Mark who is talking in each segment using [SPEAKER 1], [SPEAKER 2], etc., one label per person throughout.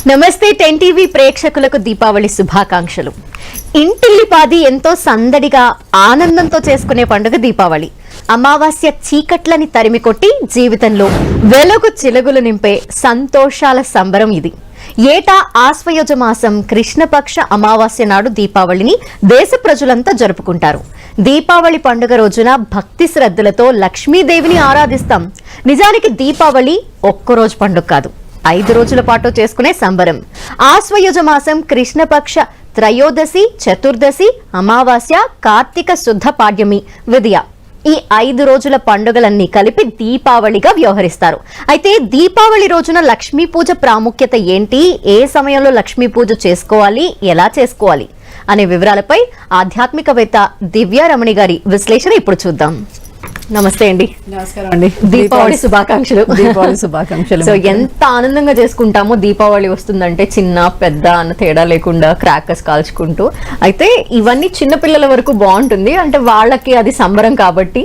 [SPEAKER 1] నమస్తే 10 టీవీ ప్రేక్షకులకు దీపావళి శుభాకాంక్షలు. ఇంటిల్లిపాది ఎంతో సందడిగా ఆనందంతో చేసుకునే పండుగ దీపావళి. అమావాస్య చీకట్లని తరిమికొట్టి జీవితంలో వెలుగు చిలుగులు నింపే సంతోషాల సంబరం ఇది. ఏటా ఆశ్వయుజ మాసం కృష్ణపక్ష అమావాస్య నాడు దీపావళిని దేశ ప్రజలంతా జరుపుకుంటారు. దీపావళి పండుగ రోజున భక్తి శ్రద్ధలతో లక్ష్మీదేవిని ఆరాధిస్తాం. నిజానికి దీపావళి ఒక్కరోజు పండుగ కాదు, 5 రోజుల పాటు చేసుకునే సంబరం. ఆశ్వయుజ మాసం కృష్ణపక్ష త్రయోదశి, చతుర్దశి, అమావాస్య, కార్తీక శుద్ధ పాడ్యమి, విదియ, ఈ 5 రోజుల పండుగలన్నీ కలిపి దీపావళిగా వ్యవహరిస్తారు. అయితే దీపావళి రోజున లక్ష్మీ పూజ ప్రాముఖ్యత ఏంటి, ఏ సమయంలో లక్ష్మీ పూజ చేసుకోవాలి, ఎలా చేసుకోవాలి అనే వివరాలపై ఆధ్యాత్మికవేత్త దివ్యారమణి గారి విశ్లేషణ ఇప్పుడు చూద్దాం. నమస్తే అండి.
[SPEAKER 2] నమస్కారం అండి.
[SPEAKER 1] దీపావళి శుభాకాంక్షలు.
[SPEAKER 2] దీపావళి శుభాకాంక్షలు.
[SPEAKER 1] సో ఎంత ఆనందంగా చేసుకుంటామో దీపావళి వస్తుందంటే, చిన్న పెద్ద అన్న తేడా లేకుండా క్రాకర్స్ కాల్చుకుంటూ. అయితే ఇవన్నీ చిన్న పిల్లల వరకు బాగుంటుంది, అంటే వాళ్ళకి అది సంబరం కాబట్టి.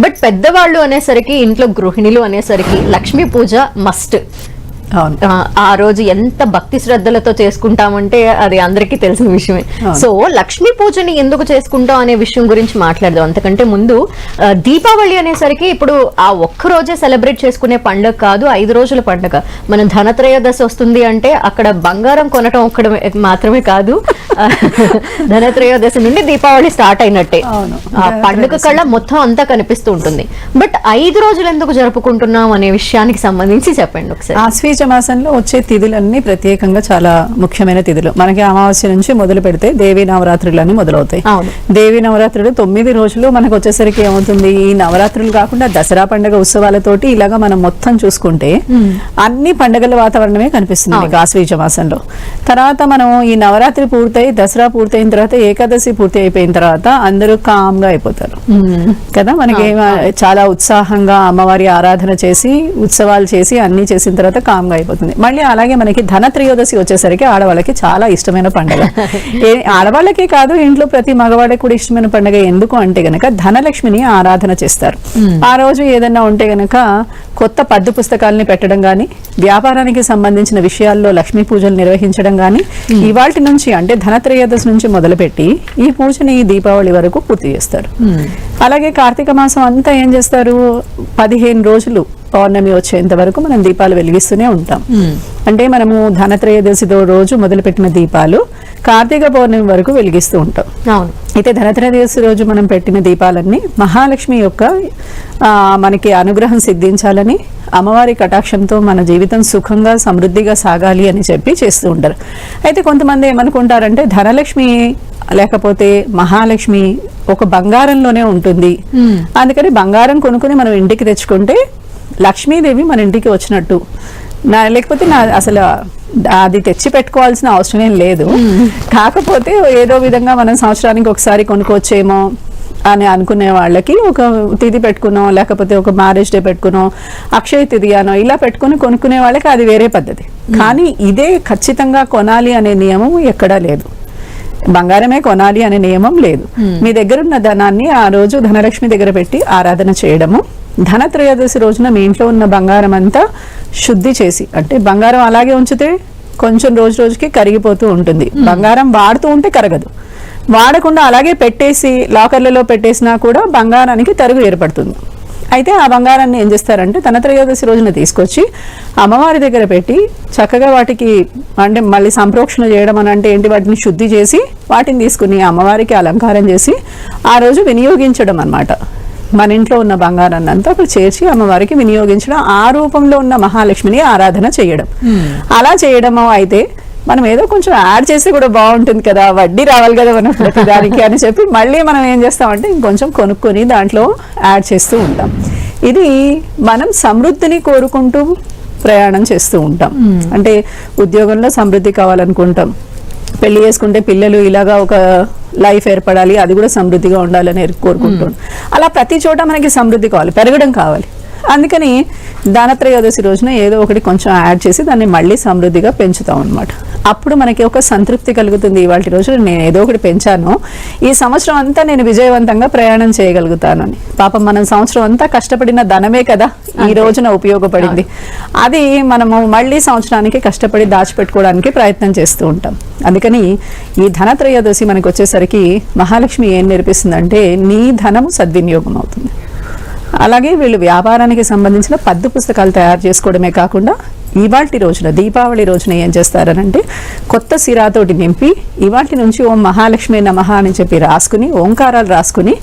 [SPEAKER 1] బట్ పెద్దవాళ్ళు అనేసరికి, ఇంట్లో గృహిణులు అనేసరికి లక్ష్మీ పూజ మస్ట్. ఆ రోజు ఎంత భక్తి శ్రద్ధలతో చేసుకుంటామంటే అది అందరికీ తెలిసిన విషయమే. సో లక్ష్మీ పూజని ఎందుకు చేసుకుంటాం అనే విషయం గురించి మాట్లాడదాం. అంతకంటే ముందు దీపావళి అనేసరికి ఇప్పుడు ఆ ఒక్క రోజే సెలబ్రేట్ చేసుకునే పండుగ కాదు, 5 రోజుల పండుగ. మనం ధనత్రయోదశి వస్తుంది అంటే అక్కడ బంగారం కొనటం ఒక్కడే మాత్రమే కాదు, ధనత్రయోదశి నుండి దీపావళి స్టార్ట్ అయినట్టే. ఆ పండుగ కళ్ళ మొత్తం అంతా కనిపిస్తూ ఉంటుంది. బట్ 5 రోజులు ఎందుకు జరుపుకుంటున్నాం అనే విషయానికి సంబంధించి చెప్పండి ఒకసారి.
[SPEAKER 2] ఆశ్వీజ మాసంలో వచ్చే తిథులన్నీ ప్రత్యేకంగా చాలా ముఖ్యమైన తిథులు. మనకి అమావాస్య నుంచి మొదలు పెడితే దేవీ నవరాత్రులన్నీ మొదలవుతాయి. దేవీ నవరాత్రులు 9 రోజులు మనకు వచ్చేసరికి ఏమవుతుంది, ఈ నవరాత్రులు కాకుండా దసరా పండుగ ఉత్సవాలతోటి ఇలాగా మనం మొత్తం చూసుకుంటే అన్ని పండుగల వాతావరణమే కనిపిస్తుంది ఆశ్వీజ మాసంలో. తర్వాత మనం ఈ నవరాత్రి పూర్తయి, దసరా పూర్తయిన తర్వాత, ఏకాదశి పూర్తి అయిపోయిన తర్వాత అందరూ కామ్ గా అయిపోతారు కదా. మనకి చాలా ఉత్సాహంగా అమ్మవారి ఆరాధన చేసి, ఉత్సవాలు చేసి, అన్ని చేసిన తర్వాత కామ్ గా అయిపోతుంది. మళ్ళీ అలాగే మనకి ధనత్రయోదశి వచ్చేసరికి ఆడవాళ్ళకి చాలా ఇష్టమైన పండుగ. ఆడవాళ్ళకే కాదు, ఇంట్లో ప్రతి మగవాళ్ళకి కూడా ఇష్టమైన పండుగ. ఎందుకు అంటే గనక ధనలక్ష్మిని ఆరాధన చేస్తారు. ఆ రోజు ఏదన్నా ఉంటే గనక కొత్త పద్దు పుస్తకాలని పెట్టడం గాని, వ్యాపారానికి సంబంధించిన విషయాల్లో లక్ష్మీ పూజలు నిర్వహించడం గాని, ఇవాల్టి నుంచి అంటే ధనత్రయోదశి నుంచి మొదలుపెట్టి ఈ పూజని దీపావళి వరకు పూర్తి చేస్తారు. అలాగే కార్తీక మాసం అంతా ఏం చేస్తారు, 15 రోజులు పౌర్ణమి వచ్చేంత వరకు మనం దీపాలు వెలిగిస్తూనే ఉంటాం. అంటే మనము ధనత్రయోదశి రోజు మొదలుపెట్టిన దీపాలు కార్తీక పౌర్ణమి వరకు వెలిగిస్తూ ఉంటాం. అయితే ధనత్రయోదశి రోజు మనం పెట్టిన దీపాలన్నీ మహాలక్ష్మి యొక్క మనకి అనుగ్రహం సిద్ధించాలని, అమ్మవారి కటాక్షంతో మన జీవితం సుఖంగా సమృద్ధిగా సాగాలి అని చెప్పి చేస్తూ ఉంటారు. అయితే కొంతమంది ఏమనుకుంటారంటే ధనలక్ష్మి లేకపోతే మహాలక్ష్మి ఒక బంగారంలోనే ఉంటుంది, అందుకని బంగారం కొనుక్కుని మనం ఇంటికి తెచ్చుకుంటే లక్ష్మీదేవి మన ఇంటికి వచ్చినట్టు, లేకపోతే అసలు అది తెచ్చి పెట్టుకోవాల్సిన అవసరం ఏం లేదు, కాకపోతే ఏదో విధంగా మనం సంవత్సరానికి ఒకసారి కొనుక్కోవచ్చేమో అని అనుకునే వాళ్ళకి ఒక తిథి పెట్టుకున్నాం, లేకపోతే ఒక మ్యారేజ్ డే పెట్టుకున్నాం, అక్షయ తిథి అనో ఇలా పెట్టుకుని కొనుక్కునే వాళ్ళకి అది వేరే పద్ధతి. కానీ ఇదే ఖచ్చితంగా కొనాలి అనే నియమం ఎక్కడా లేదు, బంగారమే కొనాలి అనే నియమం లేదు. మీ దగ్గర ఉన్న ధనాన్ని ఆ రోజు ధనలక్ష్మి దగ్గర పెట్టి ఆరాధన చేయడము. ధనత్రయోదశి రోజున మీ ఇంట్లో ఉన్న బంగారం అంతా శుద్ధి చేసి, అంటే బంగారం అలాగే ఉంచితే కొంచెం రోజు రోజుకి కరిగిపోతూ ఉంటుంది, బంగారం వాడుతూ ఉంటే కరగదు. వాడకుండా అలాగే పెట్టేసి లాకర్లలో పెట్టేసినా కూడా బంగారానికి తరుగు ఏర్పడుతుంది. అయితే ఆ బంగారాన్ని ఏం చేస్తారంటే ధనత్రయోదశి రోజున తీసుకొచ్చి అమ్మవారి దగ్గర పెట్టి చక్కగా వాటికి, అంటే మళ్ళీ సంప్రోక్షణ చేయడం అని అంటే ఏంటి, వాటిని శుద్ధి చేసి వాటిని తీసుకుని అమ్మవారికి అలంకారం చేసి ఆ రోజు వినియోగించడం అన్నమాట. మన ఇంట్లో ఉన్న బంగారాన్ని అంతా అక్కడ చేర్చి అమ్మవారికి వినియోగించడం, ఆ రూపంలో ఉన్న మహాలక్ష్మిని ఆరాధన చేయడం. అలా చేయడము అయితే మనం ఏదో కొంచెం యాడ్ చేసి కూడా బాగుంటుంది కదా, వడ్డీ రావాలి కదా మనం ప్రతిదానికి అని చెప్పి మళ్ళీ మనం ఏం చేస్తామంటే ఇంకొంచెం కొనుక్కొని దాంట్లో యాడ్ చేస్తూ ఉంటాం. ఇది మనం సమృద్ధిని కోరుకుంటూ ప్రయాణం చేస్తూ ఉంటాం. అంటే ఉద్యోగంలో సమృద్ధి కావాలనుకుంటాం, పెళ్లి చేసుకుంటే పిల్లలు ఇలాగా ఒక లైఫ్ ఏర్పడాలి, అది కూడా సమృద్ధిగా ఉండాలని కోరుకుంటాం. అలా ప్రతి చోట మనకి సమృద్ధి కావాలి, పెరగడం కావాలి. అందుకని ధనత్రయోదశి రోజున ఏదో ఒకటి కొంచెం యాడ్ చేసి దాన్ని మళ్ళీ సమృద్ధిగా పెంచుతాం అనమాట. అప్పుడు మనకి ఒక సంతృప్తి కలుగుతుంది. ఇవాళ రోజు నేను ఏదో ఒకటి పెంచాను, ఈ సంవత్సరం అంతా నేను విజయవంతంగా ప్రయాణం చేయగలుగుతానని. పాపం మనం సంవత్సరం అంతా కష్టపడిన ధనమే కదా ఈ రోజున ఉపయోగపడింది. అది మనము మళ్ళీ సంవత్సరానికి కష్టపడి దాచిపెట్టుకోవడానికి ప్రయత్నం చేస్తూ ఉంటాం. అందుకని ఈ ధనత్రయోదశి మనకి వచ్చేసరికి మహాలక్ష్మి ఏం నేర్పిస్తుందంటే నీ ధనము సద్వినియోగం అవుతుంది. అలాగే వీళ్ళు వ్యాపారానికి సంబంధించిన పద్దు పుస్తకాలు తయారు చేసుకోవడమే కాకుండా ఇవాల్టి రోజున దీపావళి రోజున ఏం చేస్తారనంటే కొత్త సిరాతోటి నింపి ఇవాల్టి నుంచి ఓం మహాలక్ష్మి నమః అని చెప్పి రాసుకుని ఓంకారాలు రాసుకుని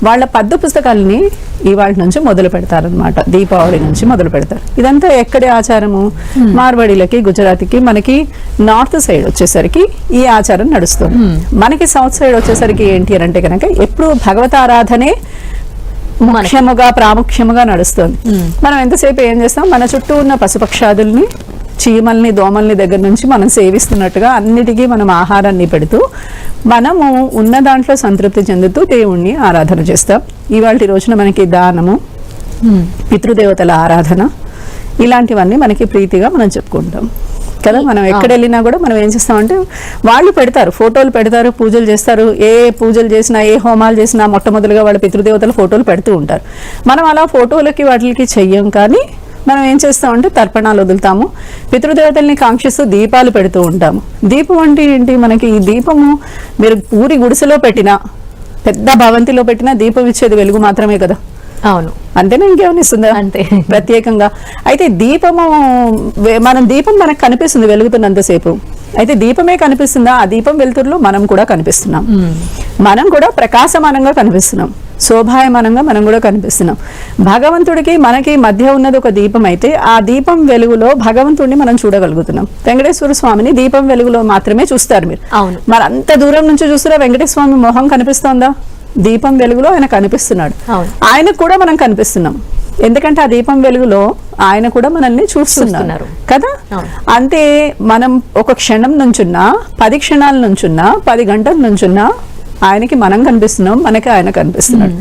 [SPEAKER 2] వాళ్ళ పద్దు పుస్తకాలని ఇవాళ నుంచి మొదలు పెడతారనమాట. దీపావళి నుంచి మొదలు పెడతారు. ఇదంతా ఎక్కడి ఆచారము? మార్వాడీలకి, గుజరాతీకి, మనకి నార్త్ సైడ్ వచ్చేసరికి ఈ ఆచారం నడుస్తుంది. మనకి సౌత్ సైడ్ వచ్చేసరికి ఏంటి అని అంటే కనుక ఎప్పుడు భగవతారాధనే ముఖ్యముగా ప్రాముఖ్యముగా నడుస్తుంది. మనం ఎంతసేపు ఏం చేస్తాం, మన చుట్టూ ఉన్న పశుపక్షాదుల్ని, చీమల్ని, దోమల్ని దగ్గర నుంచి మనం సేవిస్తున్నట్టుగా అన్నిటికీ మనం ఆహారాన్ని పెడుతూ మనము ఉన్న దాంట్లో సంతృప్తి చెందుతూ దేవుణ్ణి ఆరాధన చేస్తాం. ఇవాళ రోజున మనకి దానము, పితృదేవతల ఆరాధన ఇలాంటివన్నీ మనకి ప్రీతిగా మనం చెప్పుకుంటాం కదా. మనం ఎక్కడ వెళ్ళినా కూడా మనం ఏం చేస్తామంటే వాళ్ళు పెడతారు, ఫోటోలు పెడతారు, పూజలు చేస్తారు. ఏ పూజలు చేసినా, ఏ హోమాలు చేసినా మొట్టమొదటిగా వాళ్ళ పితృదేవతల ఫోటోలు పెడుతూ ఉంటారు. మనం అలా ఫోటోలకి వాటికి చెయ్యం. కానీ మనం ఏం చేస్తామంటే తర్పణాలు వదులుతాము, పితృదేవతల్ని కాంక్షిస్తూ దీపాలు పెడుతూ ఉంటాము. దీపం అంటే ఏంటి? మనకి ఈ దీపము మీరు పూరి గుడిసెలో పెట్టినా, పెద్ద భవంతిలో పెట్టినా దీపం ఇచ్చేది వెలుగు మాత్రమే కదా.
[SPEAKER 1] అవును,
[SPEAKER 2] అంతేనా? ఇంకేమైనా ఇస్తుందా
[SPEAKER 1] అంతే
[SPEAKER 2] ప్రత్యేకంగా? అయితే దీపము, మనం దీపం మనకు కనిపిస్తుంది వెలుగుతున్నంతసేపు. అయితే దీపమే కనిపిస్తుందా? ఆ దీపం వెలుతురులో మనం కూడా కనిపిస్తున్నాం. మనం కూడా ప్రకాశమానంగా కనిపిస్తున్నాం, శోభాయమానంగా మనం కూడా కనిపిస్తున్నాం. భగవంతుడికి మనకి మధ్య ఉన్నది ఒక దీపం అయితే ఆ దీపం వెలుగులో భగవంతుడిని మనం చూడగలుగుతున్నాం. వెంకటేశ్వర స్వామిని దీపం వెలుగులో మాత్రమే చూస్తారు మీరు. మరి అంత దూరం నుంచి చూస్తున్నా వెంకటేశ్వర స్వామి మొహం కనిపిస్తోందా? దీపం వెలుగులో ఆయన కనిపిస్తున్నాడు. ఆయనకు కూడా మనం కనిపిస్తున్నాం, ఎందుకంటే ఆ దీపం వెలుగులో ఆయన కూడా మనల్ని చూస్తున్నారు కదా. అంతే, మనం ఒక క్షణం నుంచున్నా, 10 క్షణాల నుంచున్నా, 10 గంటల నుంచున్నా ఆయనకి మనం కనిపిస్తున్నాం, మనకి ఆయన కనిపిస్తున్నాడు.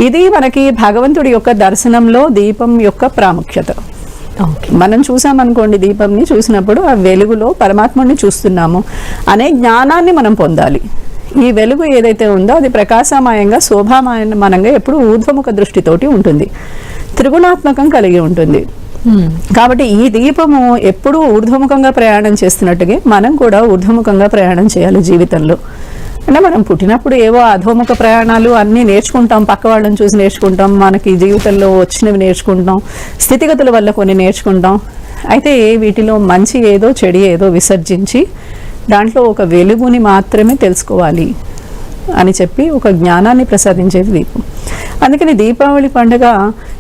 [SPEAKER 2] ఇది మనకి భగవంతుడి యొక్క దర్శనంలో దీపం యొక్క ప్రాముఖ్యత. మనం చూసామనుకోండి, దీపంని చూసినప్పుడు ఆ వెలుగులో పరమాత్ముడిని చూస్తున్నాము అనే జ్ఞానాన్ని మనం పొందాలి. ఈ వెలుగు ఏదైతే ఉందో అది ప్రకాశమయంగా, శోభామానంగా ఎప్పుడు ఊర్ధ్వముఖ దృష్టితోటి ఉంటుంది, త్రిగుణాత్మకం కలిగి ఉంటుంది. కాబట్టి ఈ దీపము ఎప్పుడూ ఊర్ధ్వముఖంగా ప్రయాణం చేస్తున్నట్టుగా మనం కూడా ఊర్ధ్వముఖంగా ప్రయాణం చేయాలి జీవితంలో. అంటే మనం పుట్టినప్పుడు ఏవో అధోముఖ ప్రయాణాలు అన్నీ నేర్చుకుంటాం, పక్క వాళ్ళని చూసి నేర్చుకుంటాం, మనకి జీవితంలో వచ్చినవి నేర్చుకుంటాం, స్థితిగతుల వల్ల కొన్ని నేర్చుకుంటాం. అయితే వీటిలో మంచి ఏదో చెడు ఏదో విసర్జించి దాంట్లో ఒక వెలుగుని మాత్రమే తెలుసుకోవాలి అని చెప్పి ఒక జ్ఞానాన్ని ప్రసాదించేది దీపం. అందుకని దీపావళి పండుగ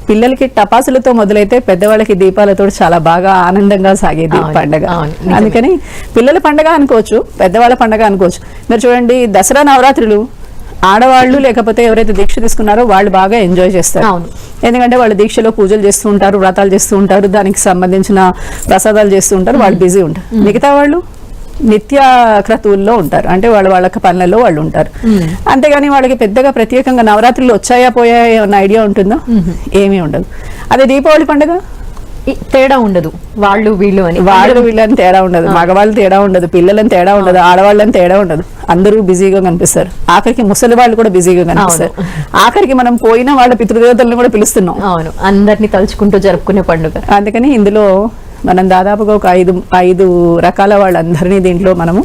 [SPEAKER 2] పిల్లలకి టపాసులతో మొదలైతే పెద్దవాళ్ళకి దీపాలతో చాలా బాగా ఆనందంగా సాగేది పండుగ. అందుకని పిల్లల పండుగ అనుకోవచ్చు, పెద్దవాళ్ళ పండుగ అనుకోవచ్చు. మీరు చూడండి, దసరా నవరాత్రులు ఆడవాళ్ళు లేకపోతే ఎవరైతే దీక్ష తీసుకున్నారో వాళ్ళు బాగా ఎంజాయ్ చేస్తారు. ఎందుకంటే వాళ్ళు దీక్షలో పూజలు చేస్తూ ఉంటారు, వ్రతాలు చేస్తూ ఉంటారు, దానికి సంబంధించిన ప్రసాదాలు చేస్తూ ఉంటారు, వాళ్ళు బిజీ ఉంటారు. మిగతా వాళ్ళు నిత్య క్రతువుల్లో ఉంటారు, అంటే వాళ్ళ పనులలో వాళ్ళు ఉంటారు. అంతేగాని వాళ్ళకి పెద్దగా ప్రత్యేకంగా నవరాత్రులు వచ్చాయా పోయాయా అన్న ఐడియా ఉంటుందా? ఏమీ ఉండదు. అదే దీపావళి పండుగ
[SPEAKER 1] తేడా ఉండదు, వాళ్ళు వీళ్ళు
[SPEAKER 2] వీళ్ళని తేడా ఉండదు, మగవాళ్ళు తేడా ఉండదు, పిల్లలని తేడా ఉండదు, ఆడవాళ్ళని తేడా ఉండదు. అందరూ బిజీగా కనిపిస్తారు. ఆఖరికి ముసలి వాళ్ళు కూడా బిజీగా కనిపిస్తారు. ఆఖరికి మనం పోయిన వాళ్ళ పితృదేవతలను కూడా పిలుస్తున్నాం.
[SPEAKER 1] అవును, అందరినీ తలుచుకుంటూ జరుపుకునే పండుగ.
[SPEAKER 2] అందుకని ఇందులో మనం దాదాపుగా ఒక 5 రకాల వాళ్ళందరినీ దీంట్లో మనము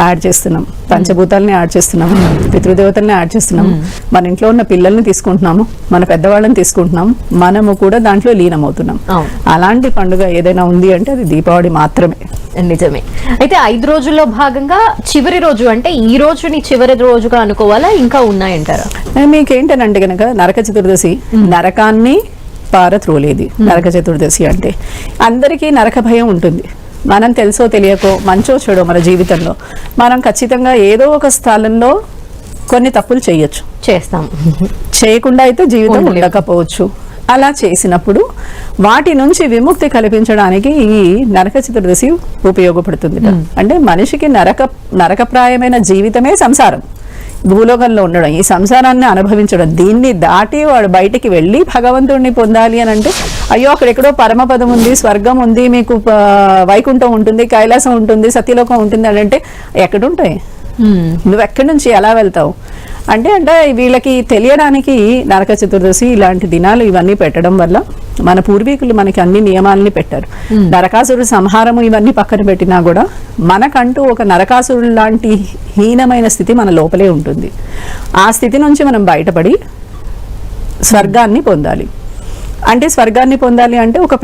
[SPEAKER 2] యాడ్ చేస్తున్నాం. పంచభూతాలని యాడ్ చేస్తున్నాము, పితృదేవతల్ని యాడ్ చేస్తున్నాము, మన ఇంట్లో ఉన్న పిల్లల్ని తీసుకుంటున్నాము, మన పెద్దవాళ్ళని తీసుకుంటున్నాము, మనము కూడా దాంట్లో లీనమవుతున్నాం. అలాంటి పండుగ ఏదైనా ఉంది అంటే అది దీపావళి మాత్రమే.
[SPEAKER 1] నిజమే. అయితే 5 రోజుల్లో భాగంగా చివరి రోజు అంటే ఈ రోజుని చివరి రోజుగా అనుకోవాలా, ఇంకా ఉన్నాయంటారా?
[SPEAKER 2] మీకేంటనంటే కనుక నరక చతుర్దశి, నరకాన్ని పారత్రోలేది నరక చతుర్దశి అంటే. అందరికీ నరక భయం ఉంటుంది. మనం తెలుసో తెలియకో, మంచో చెడో మన జీవితంలో మనం ఖచ్చితంగా ఏదో ఒక స్థలంలో కొన్ని తప్పులు చేస్తాం. చేయకుండా అయితే జీవితం ఉండకపోవచ్చు. అలా చేసినప్పుడు వాటి నుంచి విముక్తి కల్పించడానికి ఈ నరక చతుర్దశి ఉపయోగపడుతుంది. అంటే మనిషికి నరకప్రాయమైన జీవితమే సంసారం. భూలోకంలో ఉండడం, ఈ సంసారాన్ని అనుభవించడం, దీన్ని దాటి వాడు బయటికి వెళ్ళి భగవంతుడిని పొందాలి అని అంటే అయ్యో అక్కడెక్కడో పరమపదం ఉంది, స్వర్గం ఉంది, మీకు వైకుంఠం ఉంటుంది, కైలాసం ఉంటుంది, సత్యలోకం ఉంటుంది అని అంటే ఎక్కడుంటాయి? నువ్వు ఎక్కడి నుంచి ఎలా వెళ్తావు అంటే వీళ్ళకి తెలియడానికి నరక చతుర్దశి ఇలాంటి దినాలు ఇవన్నీ పెట్టడం వల్ల మన పూర్వీకులు మనకి అన్ని నియమాలని పెట్టారు. నరకాసురుడు సంహారము ఇవన్నీ పక్కన పెట్టినా కూడా మనకంటూ ఒక నరకాసురుడు లాంటి హీనమైన స్థితి మన లోపలే ఉంటుంది. ఆ స్థితి నుంచి మనం బయటపడి స్వర్గాన్ని పొందాలి. అంటే స్వర్గాన్ని పొందాలి అంటే ఒక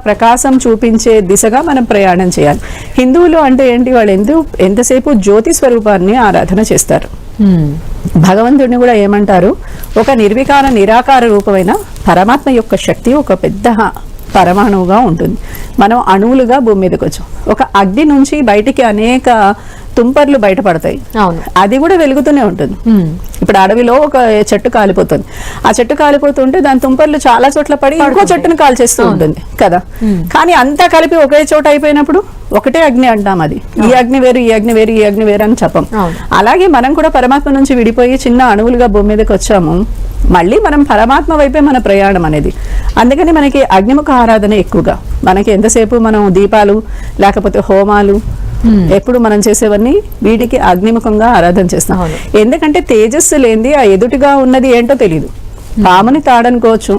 [SPEAKER 2] ప్రకాశం చూపించే దిశగా మనం ప్రయాణం చేయాలి. హిందువులు అంటే ఏంటి, వాళ్ళు ఎంతసేపు జ్యోతి స్వరూపాన్ని ఆరాధన చేస్తారు. భగవంతుడిని కూడా ఏమంటారు, ఒక నిర్వికార నిరాకార రూపమైన పరమాత్మ యొక్క శక్తి ఒక పెద్ద పరమాణువుగా ఉంటుంది. మనం అణువులుగా భూమి మీదకి వచ్చాం. ఒక అగ్ని నుంచి బయటికి అనేక తుంపర్లు బయటపడతాయి, అది కూడా వెలుగుతూనే ఉంటుంది. ఇప్పుడు అడవిలో ఒక చెట్టు కాలిపోతుంది, ఆ చెట్టు కాలిపోతుంటే దాని తుంపర్లు చాలా చోట్ల పడి ఇంకో చెట్టును కాల్చేస్తూ ఉంటుంది కదా. కానీ అంతా కలిపి ఒకే చోట అయిపోయినప్పుడు ఒకటే అగ్ని అంటాం. అది ఈ అగ్ని వేరు, ఈ అగ్ని వేరు, ఈ అగ్ని వేరు అని చెప్పం. అలాగే మనం కూడా పరమాత్మ నుంచి విడిపోయి చిన్న అణువులుగా భూమి మీదకి వచ్చాము. మళ్ళీ మనం పరమాత్మ వైపే మన ప్రయాణం అనేది. అందుకని మనకి అగ్నిముఖ ఆరాధన ఎక్కువగా. మనకి ఎంతసేపు మనం దీపాలు లేకపోతే హోమాలు ఎప్పుడు మనం చేసేవన్నీ వీటికి అగ్నిముఖంగా ఆరాధన చేస్తాం. ఎందుకంటే తేజస్సు లేనిది ఆ ఎదుటిగా ఉన్నది ఏంటో తెలియదు. పాముని తాడనుకోవచ్చు,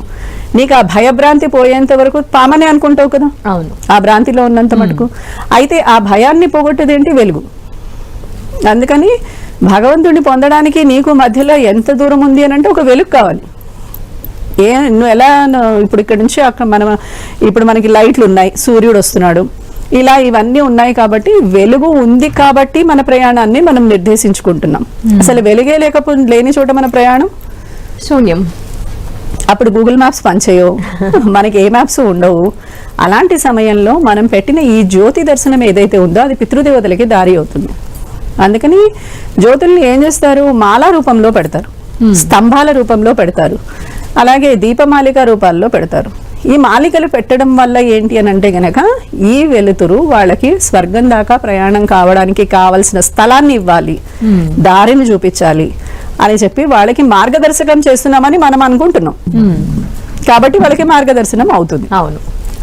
[SPEAKER 2] నీకు ఆ భయభ్రాంతి పోయేంత వరకు పామనే అనుకుంటావు కదా, ఆ భ్రాంతిలో ఉన్నంత మటుకు. అయితే ఆ భయాన్ని పోగొట్టేది ఏంటి, వెలుగు. అందుకని భగవంతుడిని పొందడానికి నీకు మధ్యలో ఎంత దూరం ఉంది అని అంటే ఒక వెలుగు కావాలి. నువ్వు ఎలా ఇప్పుడు ఇక్కడ నుంచి అక్కడ ఇప్పుడు మనకి లైట్లు ఉన్నాయి, సూర్యుడు వస్తున్నాడు, ఇలా ఇవన్నీ ఉన్నాయి కాబట్టి వెలుగు ఉంది కాబట్టి మన ప్రయాణాన్ని మనం నిర్దేశించుకుంటున్నాం. అసలు వెలుగే లేని చోట మన ప్రయాణం శూన్యం. అప్పుడు గూగుల్ మ్యాప్స్ పనిచేయవు, మనకి ఏ మ్యాప్స్ ఉండవు. అలాంటి సమయంలో మనం పెట్టిన ఈ జ్యోతి దర్శనం ఏదైతే ఉందో అది పితృదేవతలకి దారి అవుతుంది. అందుకని జ్యోతుల్ని ఏం చేస్తారు, మాలా రూపంలో పెడతారు, స్తంభాల రూపంలో పెడతారు, అలాగే దీపమాలిక రూపాల్లో పెడతారు. ఈ మాలికలు పెట్టడం వల్ల ఏంటి అని అంటే గనక ఈ వెలుతురు వాళ్ళకి స్వర్గం దాకా ప్రయాణం కావడానికి కావలసిన స్థలాన్ని ఇవ్వాలి, దారిని చూపించాలి అని చెప్పి వాళ్ళకి మార్గదర్శకం చేస్తున్నామని మనం అనుకుంటున్నాం. కాబట్టి వాళ్ళకి మార్గదర్శనం అవుతుంది. అవును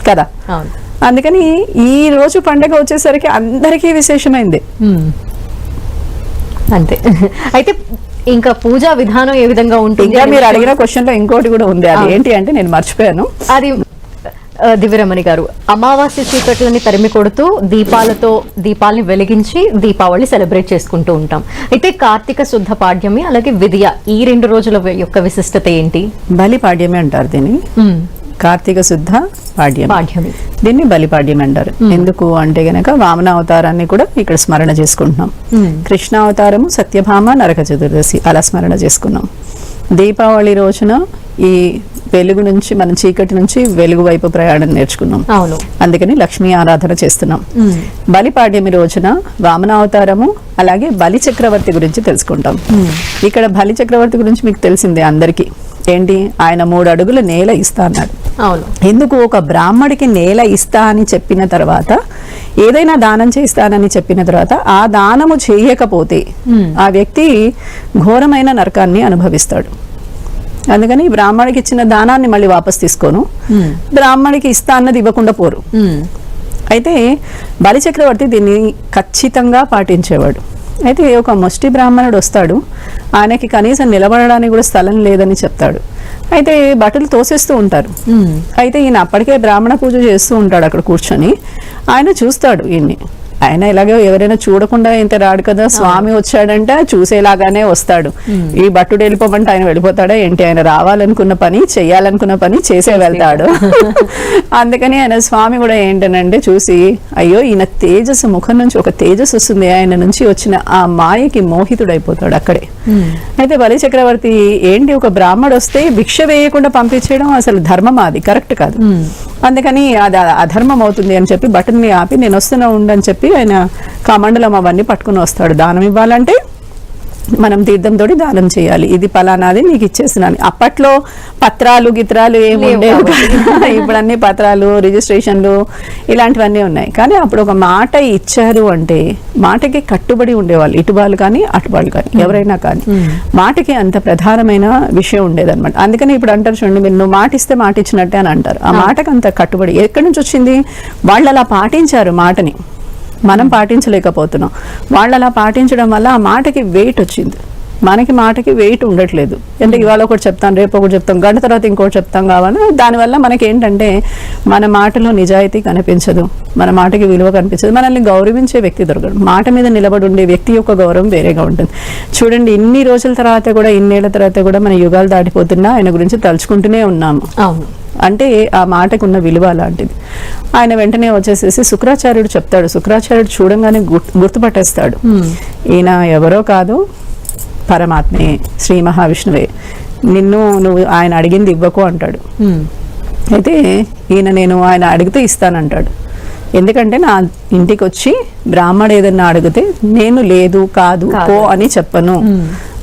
[SPEAKER 2] కదా. అందుకని ఈ రోజు పండుగ వచ్చేసరికి అందరికీ విశేషమైంది.
[SPEAKER 1] అంతే. అయితే ఇంకా పూజా విధానం ఏ విధంగా ఉంటుంది?
[SPEAKER 2] ఇంకా మీరు అడిగిన క్వశ్చన్ లో ఇంకోటి కూడా ఉంది, అది ఏంటి అంటే నేను మర్చిపోయాను.
[SPEAKER 1] అది దివ్యరమణి గారు, అమావాస్య చీకట్లని తరిమి కొడుతూ దీపాలని వెలిగించి దీపావళి సెలబ్రేట్ చేసుకుంటూ ఉంటాం. అయితే కార్తీక శుద్ధ పాడ్యమి అలాగే విద్య, ఈ 2 రోజుల యొక్క విశిష్టత ఏంటి?
[SPEAKER 2] బలి పాడ్యమి అంటారు దీన్ని. కార్తీక శుద్ధ పాడ్యమి, దీన్ని బలిపాడ్యం అంటారు. ఎందుకు అంటే గనక వామన అవతారాన్ని కూడా ఇక్కడ స్మరణ చేసుకుంటున్నాం. కృష్ణ అవతారము, సత్యభామ, నరక చతుర్దశి అలా స్మరణ చేసుకున్నాం. దీపావళి రోజున ఈ వెలుగు నుంచి, మనం చీకటి నుంచి వెలుగు వైపు ప్రయాణం నేర్చుకున్నాం. అందుకని లక్ష్మీ ఆరాధన చేస్తున్నాం. బలిపాడ్యమి రోజున వామన అవతారము అలాగే బలి చక్రవర్తి గురించి తెలుసుకుంటాం. ఇక్కడ బలి చక్రవర్తి గురించి మీకు తెలిసిందే అందరికీ. ఏంటి, ఆయన 3 అడుగుల నేల ఇస్తా అన్నాడు. ఎందుకు, ఒక బ్రాహ్మడికి నేల ఇస్తా అని చెప్పిన తర్వాత, ఏదైనా దానం చేస్తానని చెప్పిన తర్వాత ఆ దానము చేయకపోతే ఆ వ్యక్తి ఘోరమైన నరకాన్ని అనుభవిస్తాడు. అందుకని బ్రాహ్మడికి ఇచ్చిన దానాన్ని మళ్ళీ వాపస్ తీసుకోను, బ్రాహ్మడికి ఇస్తా అన్నది ఇవ్వకుండా పోరు. అయితే బలి చక్రవర్తి దీన్ని ఖచ్చితంగా పాటించేవాడు. అయితే ఒక ముష్టి బ్రాహ్మణుడు వస్తాడు, ఆయనకి కనీసం నిలబడడానికి కూడా స్థలం లేదని చెప్తాడు. అయితే బట్టలు తోసేస్తూ ఉంటారు. అయితే ఈయన అప్పటికే బ్రాహ్మణ పూజ చేస్తూ ఉంటాడు అక్కడ కూర్చొని. ఆయన చూస్తాడు ఈయన్ని. ఆయన ఇలాగే ఎవరైనా చూడకుండా ఇంత రాడు కదా, స్వామి వచ్చాడంటే చూసేలాగానే వస్తాడు. ఈ భట్టుడు వెళ్ళిపోమంటే ఆయన వెళ్ళిపోతాడా ఏంటి, ఆయన రావాలనుకున్న పని, చెయ్యాలనుకున్న పని చేసే వెళ్తాడు. అందుకని ఆయన స్వామి కూడా ఏంటనంటే చూసి, అయ్యో ఈయన తేజస్సు, ముఖం నుంచి ఒక తేజస్సు వస్తుంది, ఆయన నుంచి వచ్చిన ఆ మాయకి మోహితుడైపోతాడు అక్కడే. అయితే బలి చక్రవర్తి ఏంటి, ఒక బ్రాహ్మడు వస్తే భిక్ష వేయకుండా పంపించడం అసలు ధర్మం, అది కరెక్ట్ కాదు. అందుకని అది అధర్మం అవుతుంది అని చెప్పి బట్టని ఆపి, నేను వస్తున్నా ఉండని చెప్పి ఆయన కమండలం అవన్నీ పట్టుకుని వస్తాడు. దానం ఇవ్వాలంటే మనం తీర్థంతో దానం చేయాలి, ఇది పలానాది నీకు ఇచ్చేస్తున్నాను. అప్పట్లో పత్రాలు గిత్రాలు ఏమి ఉండేవి, ఇప్పుడు అన్ని పత్రాలు రిజిస్ట్రేషన్లు ఇలాంటివన్నీ ఉన్నాయి. కానీ అప్పుడు ఒక మాట ఇచ్చారు అంటే మాటకి కట్టుబడి ఉండేవాళ్ళు, ఇటుబాలు కానీ అటుబాలు కానీ ఎవరైనా కానీ మాటకి అంత ప్రధానమైన విషయం ఉండేదన్నమాట. అందుకని ఇప్పుడు అంటారు చూడండి, మీరు నువ్వు మాట ఇస్తే మాట ఇచ్చినట్టే అని అంటారు. ఆ మాటకి అంత కట్టుబడి ఎక్కడి నుంచి వచ్చింది? వాళ్ళు అలా పాటించారు మాటని, మనం పాటించలేకపోతున్నాం. వాళ్ళు అలా పాటించడం వల్ల ఆ మాటకి వెయిట్ వచ్చింది. మనకి మాటకి వెయిట్ ఉండట్లేదు. అంటే ఇవాళ ఒకటి చెప్తాను, రేపు ఒకటి చెప్తాం, గంట తర్వాత ఇంకోటి చెప్తాం కావాలి. దానివల్ల మనకి ఏంటంటే మన మాటలో నిజాయితీ కనిపించదు, మన మాటకి విలువ కనిపించదు, మనల్ని గౌరవించే వ్యక్తి దొరకడు. మాట మీద నిలబడి ఉండే వ్యక్తి యొక్క గౌరవం వేరేగా ఉంటుంది. చూడండి, ఇన్ని రోజుల తర్వాత కూడా, ఇన్నేళ్ల తర్వాత కూడా మన యుగాలు దాటిపోతున్నా ఆయన గురించి తలుచుకుంటూనే ఉన్నాము.
[SPEAKER 1] అవును,
[SPEAKER 2] అంటే ఆ మాటకు ఉన్న విలువ అలాంటిది. ఆయన వెంటనే వచ్చేసేసి శుక్రాచార్యుడు చెప్తాడు. శుక్రాచార్యుడు చూడంగానే గుర్తుపట్టేస్తాడు, ఈయన ఎవరో కాదు, పరమాత్మే, శ్రీ మహావిష్ణువే, నువ్వు ఆయన అడిగింది ఇవ్వకు అంటాడు. అయితే ఈయన నేను ఆయన అడిగితే ఇస్తానంటాడు. ఎందుకంటే నా ఇంటికి వచ్చి బ్రాహ్మడు ఏదన్నా అడిగితే నేను లేదు కాదు పో అని చెప్పను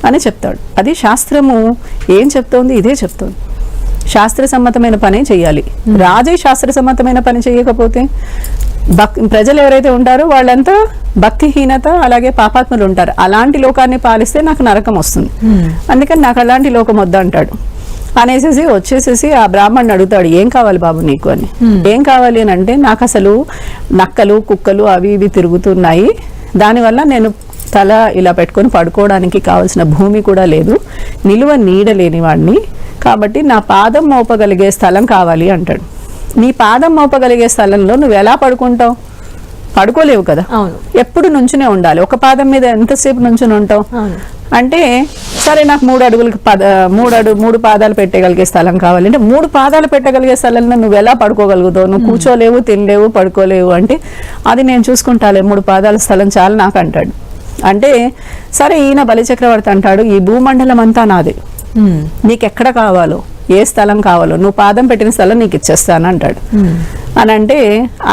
[SPEAKER 2] అని చెప్తాడు. అది శాస్త్రము ఏం చెప్తోంది? ఇదే చెప్తోంది. శాస్త్ర సమ్మతమైన పనే చెయ్యాలి. రాజే శాస్త్ర సమ్మతమైన పని చేయకపోతే ప్రజలు ఎవరైతే ఉంటారో వాళ్ళంతా భక్తిహీనత అలాగే పాపాత్ములు ఉంటారు. అలాంటి లోకాన్ని పాలిస్తే నాకు నరకం వస్తుంది, అందుకని నాకు అలాంటి లోకం వద్దు అంటాడు. అనేసేసి వచ్చేసేసి ఆ బ్రాహ్మణ్ణి అడుగుతాడు, ఏం కావాలి బాబు నీకు అని. ఏం కావాలి అని అంటే, నాకు అసలు నక్కలు కుక్కలు అవి ఇవి తిరుగుతున్నాయి, దానివల్ల నేను తల ఇలా పెట్టుకొని పడుకోవడానికి కావాల్సిన భూమి కూడా లేదు, నిలువ నీడ లేని వాడిని, కాబట్టి నా పాదం మోపగలిగే స్థలం కావాలి అంటాడు. నీ పాదం మోపగలిగే స్థలంలో నువ్వు ఎలా పడుకుంటావు? పడుకోలేవు కదా, ఎప్పుడు నుంచునే ఉండాలి. ఒక పాదం మీద ఎంతసేపు నుంచుని ఉంటావు? అంటే సరే నాకు 3 అడుగులకి 3 పాదాలు పెట్టగలిగే స్థలం కావాలి అంటే 3 పాదాలు పెట్టగలిగే స్థలంలో నువ్వు ఎలా పడుకోగలుగుతావు? నువ్వు కూర్చోలేవు, తినలేవు, పడుకోలేవు. అంటే అది నేను చూసుకుంటాలే, 3 పాదాల స్థలం చాలు నాకు అంటాడు. అంటే సరే, ఈయన బలిచక్రవర్తి అంటాడు, ఈ భూమండలం అంతా నాదే, నీకెక్కడ కావాలో, ఏ స్థలం కావాలో, నువ్వు పాదం పెట్టిన స్థలం నీకు ఇచ్చేస్తాను అంటాడు. అని అంటే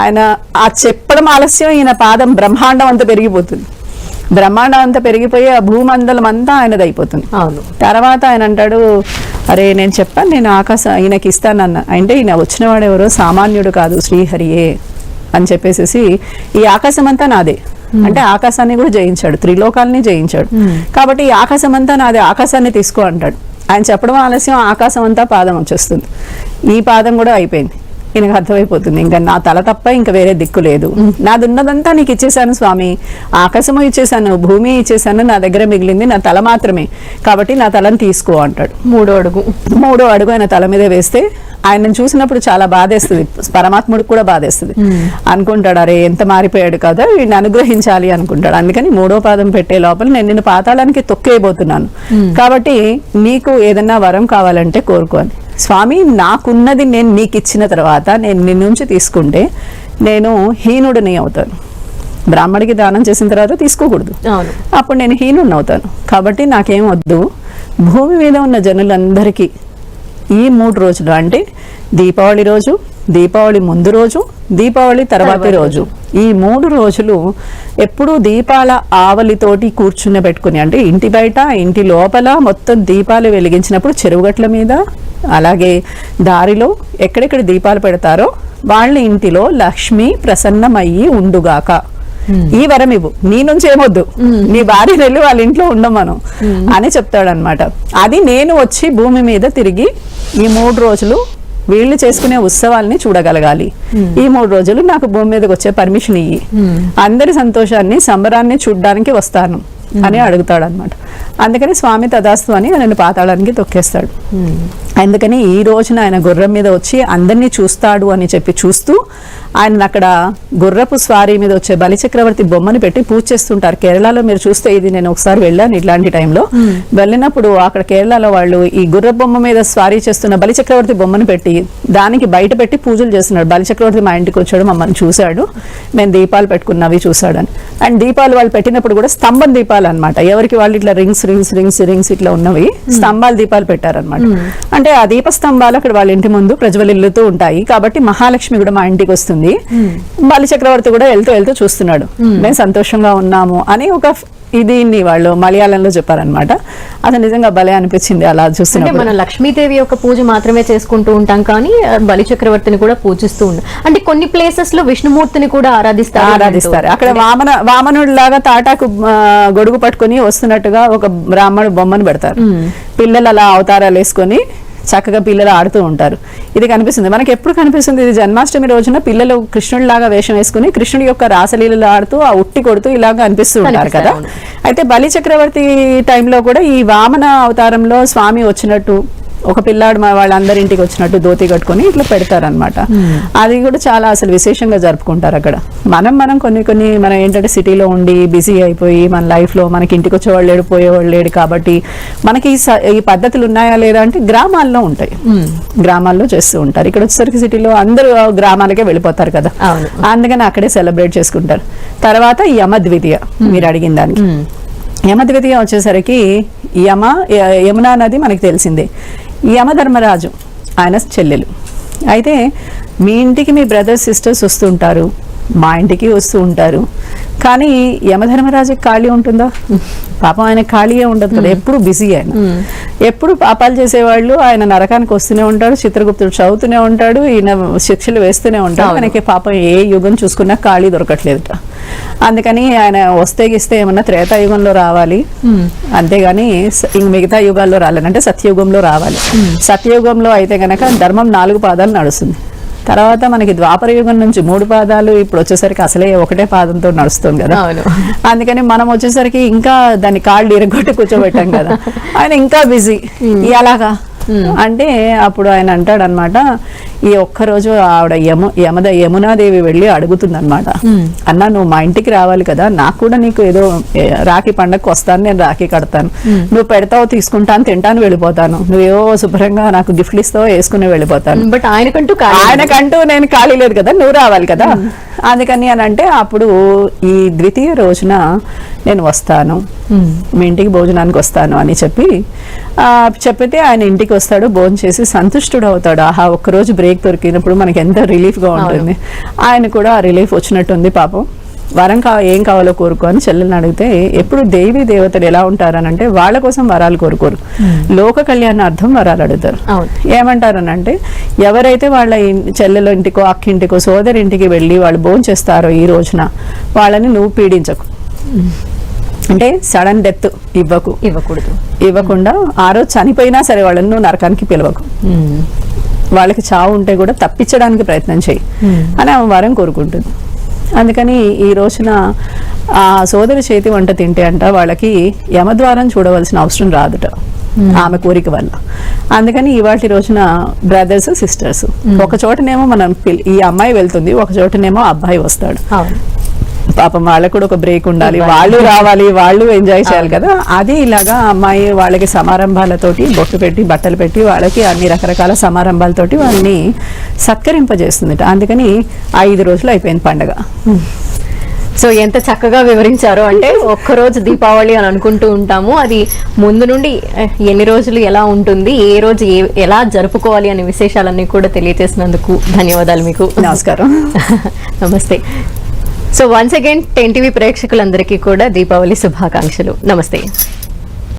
[SPEAKER 2] ఆయన ఆ చెప్పడం ఆలస్యం, ఈయన పాదం బ్రహ్మాండం అంతా పెరిగిపోతుంది. బ్రహ్మాండం అంతా పెరిగిపోయి ఆ భూమండలం అంతా ఆయనది అయిపోతుంది. తర్వాత ఆయన అంటాడు, అరే నేను చెప్పాను, నేను ఈయనకి ఇస్తానన్న. అంటే ఈయన వచ్చిన వాడు ఎవరో సామాన్యుడు కాదు, శ్రీహరియే అని చెప్పేసి ఈ ఆకాశం అంతా నాదే అంటే ఆకాశాన్ని కూడా జయించాడు, త్రిలోకాలని జయించాడు. కాబట్టి ఈ ఆకాశం అంతా నాదే, ఆకాశాన్ని తీసుకో అంటాడు. ఆయన చెప్పడం ఆలస్యం, ఆకాశం అంతా పాదం వచ్చేస్తుంది. ఈ పాదం కూడా అయిపోయింది. ఈయనకు అర్థమైపోతుంది, ఇంకా నా తల తప్ప ఇంకా వేరే దిక్కు లేదు, నాది ఉన్నదంతా నీకు ఇచ్చేసాను స్వామి, ఆకాశము ఇచ్చేసాను, భూమి ఇచ్చేసాను, నా దగ్గర మిగిలింది నా తల మాత్రమే, కాబట్టి నా తలని తీసుకో అంటాడు. 3వ అడుగు ఆయన తల మీద వేస్తే ఆయనను చూసినప్పుడు చాలా బాధేస్తుంది, పరమాత్ముడికి కూడా బాధేస్తుంది. అనుకుంటాడు, అరే ఎంత మారిపోయాడు కదా, వీడిని అనుగ్రహించాలి అనుకుంటాడు. అందుకని 3వ పాదం పెట్టే లోపల నేను నిన్ను పాతాళానికి తొక్కేయబోతున్నాను, కాబట్టి నీకు ఏదన్నా వరం కావాలంటే కోరుకోని. స్వామి, నాకున్నది నేను నీకు ఇచ్చిన తర్వాత నేను నీ నుంచి తీసుకుంటే నేను హీనుడిని అవుతాను. బ్రాహ్మడికి దానం చేసిన తర్వాత తీసుకోకూడదు, అప్పుడు నేను హీనుడిని అవుతాను. కాబట్టి నాకేం వద్దు, భూమి మీద ఉన్న జనులందరికీ ఈ 3 రోజులు అంటే దీపావళి రోజు, దీపావళి ముందు రోజు, దీపావళి తర్వాతి రోజు, ఈ 3 రోజులు ఎప్పుడూ దీపాల ఆవలితోటి కూర్చుని పెట్టుకుని, అంటే ఇంటి బయట ఇంటి లోపల మొత్తం దీపాలు వెలిగించినప్పుడు చెరువుగట్ల మీద అలాగే దారిలో ఎక్కడెక్కడ దీపాలు పెడతారో వాళ్ళ ఇంటిలో లక్ష్మి ప్రసన్నమయ్యి ఉండుగాక. ఈ వరం ఇవ్వు, నీ నుంచి ఏమొద్దు, నీ భార్య వెళ్ళి వాళ్ళ ఇంట్లో ఉండమను అని చెప్తాడనమాట. అది నేను వచ్చి భూమి మీద తిరిగి ఈ 3 రోజులు వీళ్ళు చేసుకునే ఉత్సవాల్ని చూడగలగాలి. ఈ 3 రోజులు నాకు భూమి మీదకి వచ్చే పర్మిషన్ ఇయ్యి, అందరి సంతోషాన్ని సంబరాన్ని చూడ్డానికి వస్తాను అని అడుగుతాడు అనమాట. అందుకని స్వామి తదాస్తు అని ఆయన పాతాళానికి తొక్కేస్తాడు. అందుకని ఈ రోజున ఆయన గుర్రం మీద వచ్చి అందరినీ చూస్తాడు అని చెప్పి చూస్తూ ఆయన అక్కడ గుర్రపు స్వారీ మీద వచ్చే బలిచక్రవర్తి బొమ్మని పెట్టి పూజ చేస్తుంటారు. కేరళలో మీరు చూస్తే, ఇది నేను ఒకసారి వెళ్ళాను ఇట్లాంటి టైంలో, వెళ్ళినప్పుడు అక్కడ కేరళలో వాళ్ళు ఈ గుర్ర బొమ్మ మీద స్వారీ చేస్తున్న బలిచక్రవర్తి బొమ్మని పెట్టి దానికి బయట పెట్టి పూజలు చేస్తున్నాడు. బలిచక్రవర్తి మా ఇంటికి వచ్చాడు, మమ్మల్ని చూశాడు, మేము దీపాలు పెట్టుకున్నవి చూశాడని. అండ్ దీపాలు వాళ్ళు పెట్టినప్పుడు కూడా స్తంభం దీపాలు అనమాట, ఎవరికి వాళ్ళు ఇట్లా రింగ్స్ రింగ్స్ రింగ్స్ రింగ్స్ ఇట్లా ఉన్నవి స్తంభాల దీపాలు పెట్టారనమాట. అంటే ఆ దీప స్తంభాలు అక్కడ వాళ్ళ ఇంటి ముందు ప్రజ్వలిల్లుతూ ఉంటాయి. కాబట్టి మహాలక్ష్మి కూడా మా ఇంటికి వస్తుంది, బలిచక్రవర్తి కూడా వెళ్తూ వెళ్తూ చూస్తున్నాడు, మేము సంతోషంగా ఉన్నాము అని ఒక దీన్ని వాళ్ళు మలయాళంలో చెప్పారనమాట. అది నిజంగా భలే అనిపించింది అలా
[SPEAKER 1] అంటే
[SPEAKER 2] చూస్తున్నప్పుడు.
[SPEAKER 1] మనం లక్ష్మీదేవి యొక్క పూజ మాత్రమే చేసుకుంటూ ఉంటాం కానీ బలి చక్రవర్తిని కూడా పూజిస్తూ ఉంటాం. అంటే కొన్ని ప్లేసెస్ లో విష్ణుమూర్తిని కూడా ఆరాధిస్తారు.
[SPEAKER 2] అక్కడ వామనుడు లాగా తాటాకు గొడుగు పట్టుకొని వస్తున్నట్టుగా ఒక బ్రాహ్మణుడు బొమ్మను పెడతారు. పిల్లలు అలా అవతారాలు వేసుకొని చక్కగా పిల్లలు ఆడుతూ ఉంటారు. ఇది కనిపిస్తుంది మనకి. ఎప్పుడు కనిపిస్తుంది ఇది? జన్మాష్టమి రోజున పిల్లలు కృష్ణుడి లాగా వేషం వేసుకుని కృష్ణుడి యొక్క రాసలీలలు ఆడుతూ ఆ ఉట్టి కొడుతూ ఇలాగా అనిపిస్తూ ఉంటారు కదా. అయితే బలి చక్రవర్తి టైంలో కూడా ఈ వామన అవతారంలో స్వామి వచ్చినట్టు, ఒక పిల్లాడు వాళ్ళందరింటికి వచ్చినట్టు ధోతి కట్టుకొని ఇట్లా పెడతారనమాట. అది కూడా చాలా అసలు విశేషంగా జరుపుకుంటారు అక్కడ. మనం కొన్ని మనం ఏంటంటే సిటీలో ఉండి బిజీ అయిపోయి మన లైఫ్ లో మనకి ఇంటికి వచ్చేవాళ్ళు లేడు, పోయేవాళ్ళు లేడు, కాబట్టి మనకి ఈ పద్ధతులు ఉన్నాయా లేదా అంటే గ్రామాల్లో ఉంటాయి, గ్రామాల్లో చేస్తూ ఉంటారు. ఇక్కడ వచ్చేసరికి సిటీలో అందరూ గ్రామాలకే వెళ్ళిపోతారు కదా, అందుకని అక్కడే సెలబ్రేట్ చేసుకుంటారు. తర్వాత యమద్వితీయ మీరు అడిగిన దానికి. యమద్వితీయ వచ్చేసరికి యమునా నది మనకి తెలిసిందే. యమధర్మరాజు ఆయన చెల్లెలు. అయితే మీ ఇంటికి మీ బ్రదర్స్ సిస్టర్స్ వస్తుంటారు, మా ఇంటికి వస్తూ ఉంటారు, కానీ యమధర్మరాజుకి ఖాళీ ఉంటుందా? పాపం ఆయన ఖాళీయే ఉండదు కదా, ఎప్పుడు బిజీ. ఆయన ఎప్పుడు పాపాలు చేసేవాళ్ళు ఆయన నరకానికి వస్తూనే ఉంటాడు, చిత్రగుప్తుడు చదువుతూనే ఉంటాడు, ఈయన శిక్షలు వేస్తూనే ఉంటాడు. ఆయనకి పాపం ఏ యుగం చూసుకున్నా ఖాళీ దొరకట్లేదుట. అందుకని ఆయన వస్తే గిస్తే ఏమన్నా త్రేతాయుగంలో రావాలి, అంతేగాని మిగతా యుగాల్లో రాలేనంటే అంటే సత్యయుగంలో రావాలి. సత్యయుగంలో అయితే గనక ధర్మం 4 పాదాలు నడుస్తుంది. తర్వాత మనకి ద్వాపర యుగం నుంచి 3 పాదాలు, ఇప్పుడు వచ్చేసరికి అసలే ఒకటే పాదంతో నడుస్తుంది కదా. అందుకని మనం వచ్చేసరికి ఇంకా దాన్ని కాళ్ళు ఇరగొట్టి కూర్చోబెట్టాం కదా. ఆయన ఇంకా బిజీ. ఎలాగా అంటే అప్పుడు ఆయన అంటాడు అనమాట, ఈ ఒక్కరోజు ఆవిడ యమునాదేవి వెళ్ళి అడుగుతుంది అనమాట, అన్న నువ్వు మా ఇంటికి రావాలి కదా, నాకు కూడా నీకు ఏదో రాఖీ పండగకు వస్తాను, నేను రాఖీ కడతాను, నువ్వు పెడతావు, తీసుకుంటాను, తింటాను, వెళ్ళిపోతాను, నువ్వేవో శుభ్రంగా నాకు గిఫ్ట్లు ఇస్తావు, వేసుకుని వెళ్ళిపోతాను.
[SPEAKER 1] బట్ ఆయనకంటూ
[SPEAKER 2] నేను ఖాళీ లేదు కదా, నువ్వు రావాలి కదా. అందుకని అని అంటే అప్పుడు ఈ ద్వితీయ రోజున నేను వస్తాను, మీ ఇంటికి భోజనానికి వస్తాను అని చెప్పితే ఆయన ఇంటికి వస్తాడు, భోజనం చేసి సంతుష్టుడు అవుతాడు. ఆహా, ఒక్కరోజు బ్రేక్ దొరికినప్పుడు మనకి ఎంత రిలీఫ్ గా ఉంటుంది. ఆయన కూడా రిలీఫ్ వచ్చినట్టుంది. పాపం వరం ఏం కావాలో కోరుకో అని చెల్లెల్ని అడిగితే, ఎప్పుడు దేవి దేవతలు ఎలా ఉంటారనంటే వాళ్ళ కోసం వరాలు కోరుకోరు, లోక కళ్యాణార్థం వరాలు అడుగుతారు. ఏమంటారనంటే ఎవరైతే వాళ్ళ చెల్లెల ఇంటికో అక్కింటికో సోదరి ఇంటికి వెళ్ళి వాళ్ళు భోజనం చేస్తారో ఈ రోజున వాళ్ళని నువ్వు పీడించకు, అంటే సడన్ డెత్ ఇవ్వకుండా ఆ రోజు చనిపోయినా సరే వాళ్ళని నువ్వు నరకానికి పిలవకు, వాళ్ళకి చావు ఉంటే కూడా తప్పించడానికి ప్రయత్నం చేయి అని ఆమె వరం కోరుకుంటుంది. అందుకని ఈ రోజున ఆ సోదరి చేతి వంట తింటే అంట వాళ్ళకి యమద్వారం చూడవలసిన అవసరం రాదుట ఆమె కోరిక వల్ల. అందుకని ఇవాటి రోజున బ్రదర్స్ సిస్టర్స్ ఒక చోటనేమో మనం ఈ అమ్మాయి వెళ్తుంది, ఒక చోటనేమో అబ్బాయి వస్తాడు. పాపం వాళ్ళకు కూడా ఒక బ్రేక్ ఉండాలి, వాళ్ళు రావాలి, వాళ్ళు ఎంజాయ్ చేయాలి కదా. అది ఇలాగా అమ్మాయి వాళ్ళకి సమారంభాలతోటి బొట్టు పెట్టి బట్టలు పెట్టి వాళ్ళకి అన్ని రకరకాల సమారంభాలతోటి వాళ్ళని సత్కరింపజేస్తుంది. అందుకని 5 రోజులు అయిపోయింది పండగ.
[SPEAKER 1] సో ఎంత చక్కగా వివరించారో. అంటే ఒక్కరోజు దీపావళి అని అనుకుంటూ ఉంటాము, అది ముందు నుండి ఎన్ని రోజులు ఎలా ఉంటుంది, ఏ రోజు ఎలా జరుపుకోవాలి అనే విశేషాలన్నీ కూడా తెలియజేసినందుకు ధన్యవాదాలు మీకు.
[SPEAKER 2] నమస్కారం.
[SPEAKER 1] నమస్తే. సో వన్స్ అగైన్ 10 టీవీ ప్రేక్షకులందరికీ కూడా దీపావళి శుభాకాంక్షలు. నమస్తే.